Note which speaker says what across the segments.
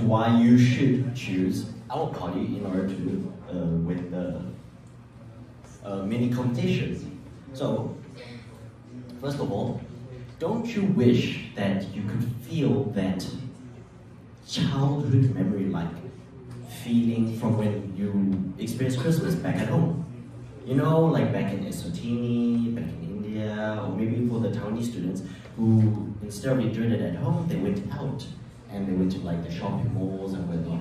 Speaker 1: why you should choose our party in order to win the mini competition. So, first of all, don't you wish that you could feel that childhood memory like feeling from when you experienced Christmas back at home? You know, like back in Eswatini, back in India, or maybe for the Taiwanese students who, instead of doing it at home, they went out and they went to like the shopping malls and whatnot,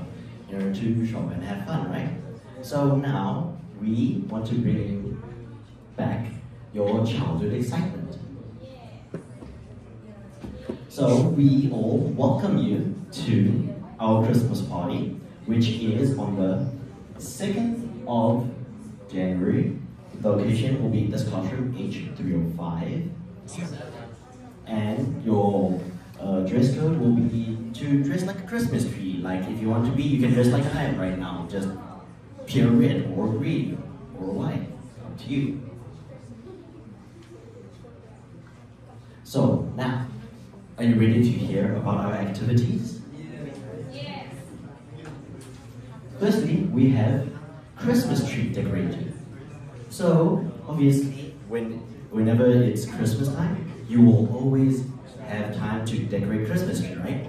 Speaker 1: you know, to shop and have fun, right? So now we want to bring back your childhood excitement. So we all welcome you to our Christmas party, which is on the 2nd of January. The location will be this classroom H305. And your dress code will be to dress like a Christmas tree. Like if you want to be, you can dress like I am right now. Just pure red or green or white. Up to you. So now, are you ready to hear about our activities? Yes. Firstly, we have Christmas tree decorating. So obviously, whenever it's Christmas time, you will always have time to decorate Christmas tree, right?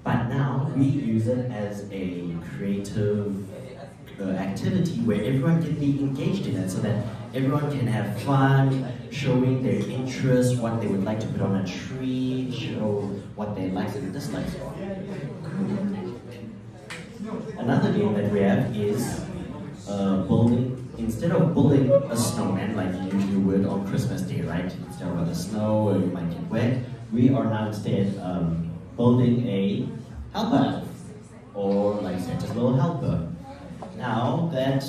Speaker 1: But now we use it as a creative activity where everyone can be engaged in it, so that everyone can have fun, showing their interest, what they would like to put on a tree, show what they like and dislikes are. Another game that we have is building. Instead of building a snowman like you usually would on Christmas Day, right? Instead of the snow or you might get wet, we are now instead building a helper elf, or like Santa's little helper. Now that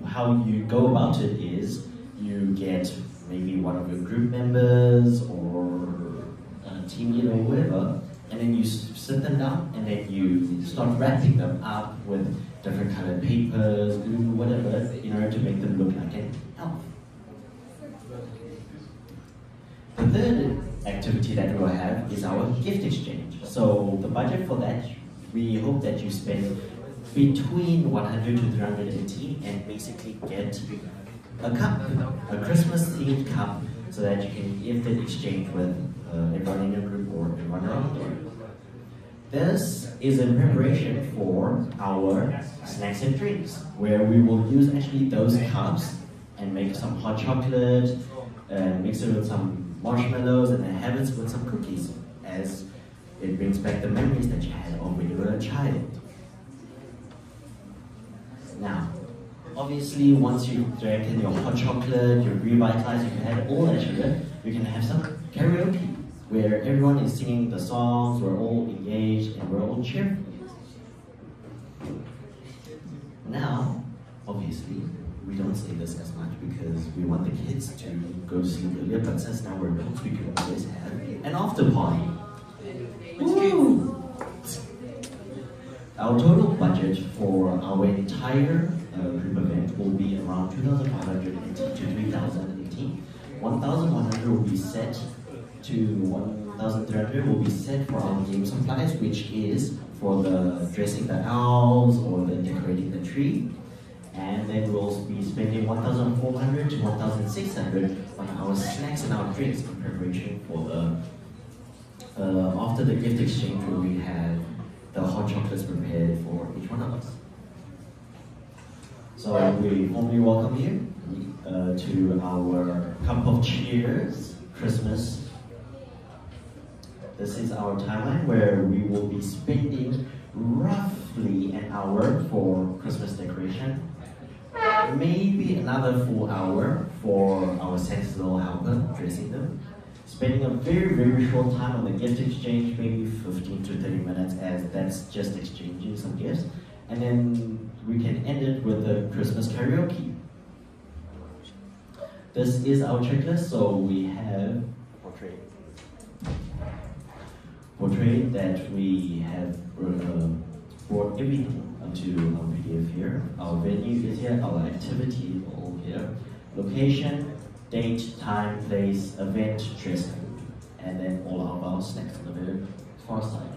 Speaker 1: how you go about it is you get maybe one of your group members or a team leader or whoever, and then you sit them down and then you start wrapping them up with different colored papers, glue, whatever, in order to make them look like an elf. The third activity that we'll have is our gift exchange. So the budget for that, we hope that you spend between 100 to 380 and basically get a cup, a Christmas themed cup, so that you can gift it exchange with everyone in your group or everyone around you. This is in preparation for our snacks and drinks, where we will use actually those cups and make some hot chocolate, and mix it with some marshmallows, and then have it with some cookies, as it brings back the memories that you had of when you were a child. Now, obviously, once you've drank in your hot chocolate, you're revitalized, you've had all that sugar, you can have some karaoke, where everyone is singing the songs, we're all engaged, and we're all cheerful. Now, obviously, we don't say this as much because we want the kids to go to sleep earlier, but since now we're adults, we can always have an after party. Woo! Our total budget for our entire group event will be around 2,500 to 3,018. 1,100 will be set to 1,300 will be set for our game supplies, which is for the dressing the elves or the decorating the tree. And then we'll be spending 1,400 to 1,600 on our snacks and our drinks in preparation for the after the gift exchange, where we have the hot chocolates prepared for each one of us. So we warmly welcome you to our Cup of Cheers Christmas. This is our timeline where we will be spending roughly an hour for Christmas decoration, maybe another full hour for our Santa's little helper, dressing them, spending a very, very short time on the gift exchange, maybe 15 to 30 minutes, as that's just exchanging some gifts, and then we can end it with the Christmas karaoke. This is our checklist, so we have portrait that we have brought everything onto our PDF here. Our venue is here, our activity all here, location, date, time, place, event, dress code, and then all of our snacks on the very far side.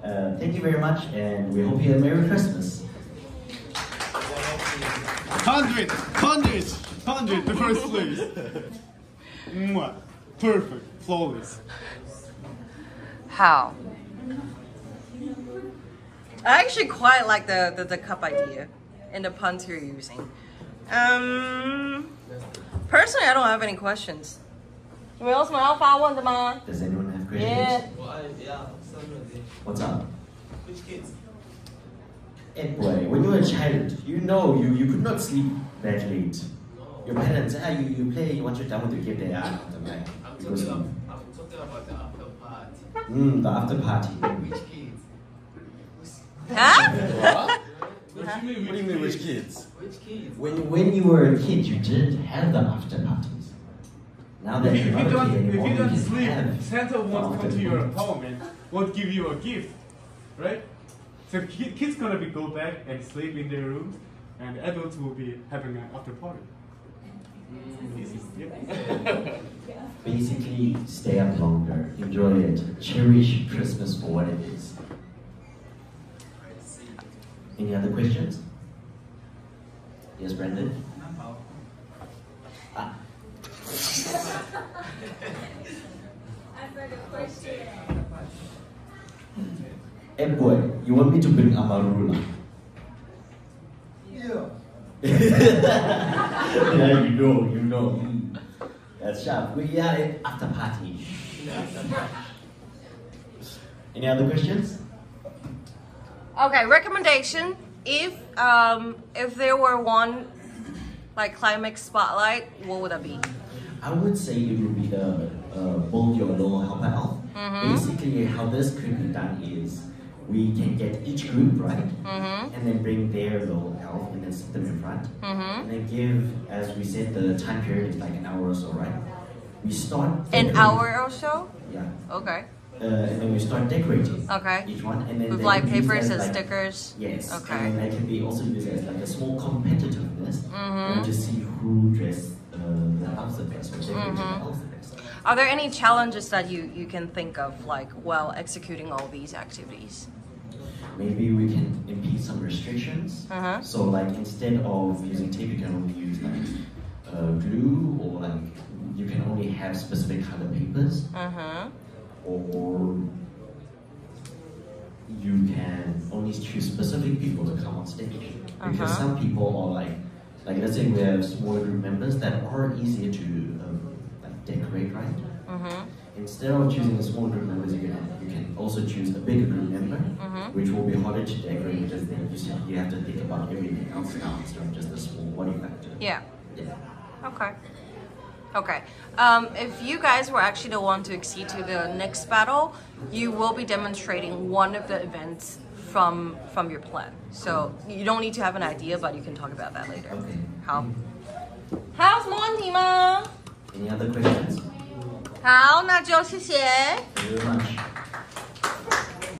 Speaker 1: Thank you very much, and we hope you have a Merry Christmas.
Speaker 2: 100, the first place. Mwah. Perfect, flawless.
Speaker 3: How? I actually quite like the cup idea and the puns you're using. Personally, I don't have any questions.
Speaker 1: Does anyone have questions?
Speaker 3: Yeah.
Speaker 1: What's up?
Speaker 4: Which kids?
Speaker 1: And boy, when you were a child, you know you could not sleep that late. Your parents, you play, once you're done with your game, they are out of the night.
Speaker 4: I'm talking about the after party.
Speaker 1: The after party.
Speaker 4: Which kids?
Speaker 3: Huh?
Speaker 4: What do you
Speaker 5: mean which kids?
Speaker 4: Which kids?
Speaker 1: When you were a kid, you didn't have the after parties. Now that you're not a kid anymore,
Speaker 2: if you don't
Speaker 1: can
Speaker 2: sleep,
Speaker 1: have
Speaker 2: Santa won't come
Speaker 1: after
Speaker 2: to your
Speaker 1: parties.
Speaker 2: home and won't give you a gift, right? So kids gonna go back and sleep in their rooms, and adults will be having an after party.
Speaker 1: Basically, stay up longer, enjoy it, cherish Christmas for what it is. Any other questions? Yes, Brandon? Ah.
Speaker 6: I've got a question.
Speaker 1: Hey boy, you want me to bring Amarula?
Speaker 4: Yeah.
Speaker 1: Yeah, you know. That's sharp. We are at after party. Any other questions?
Speaker 3: Okay, recommendation. If there were one like climax spotlight, what would that be?
Speaker 1: I would say it would be the Build Your Little Helper Elf. Basically, how this could be done is we can get each group, right? And then bring their little elf and then sit them in front. And then give, as we said, the time period is like an hour or so, right? We start
Speaker 3: An hour or so?
Speaker 1: Yeah.
Speaker 3: Okay.
Speaker 1: And then we start decorating each one. And then
Speaker 3: With
Speaker 1: they
Speaker 3: like
Speaker 1: can use
Speaker 3: papers
Speaker 1: as
Speaker 3: and
Speaker 1: like,
Speaker 3: stickers?
Speaker 1: Yes.
Speaker 3: Okay.
Speaker 1: And then they can be also used as like a small competitiveness. And to see who dressed the elves the best or decorated the elves the best.
Speaker 3: Are there any challenges that you can think of like while executing all these activities?
Speaker 1: Maybe we can impede some restrictions. So like instead of using tape, you can only use like glue, or like you can only have specific color papers. Or you can only choose specific people to come on stage. Because some people are like let's say we have smaller group members that are easier to like decorate, right? Instead of choosing a small group members, you can also choose a bigger group member, which will be harder to decorate because then you have to think about everything else now instead of just a small body factor.
Speaker 3: Yeah.
Speaker 1: Yeah.
Speaker 3: Okay. Okay. If you guys were actually the one to accede to the next battle, you will be demonstrating one of the events from your plan. So you don't need to have an idea, but you can talk about that later.
Speaker 1: Okay.
Speaker 3: How? How's Monty 吗？
Speaker 1: Any other questions?
Speaker 3: 好，那就谢谢。
Speaker 1: Thank you very much.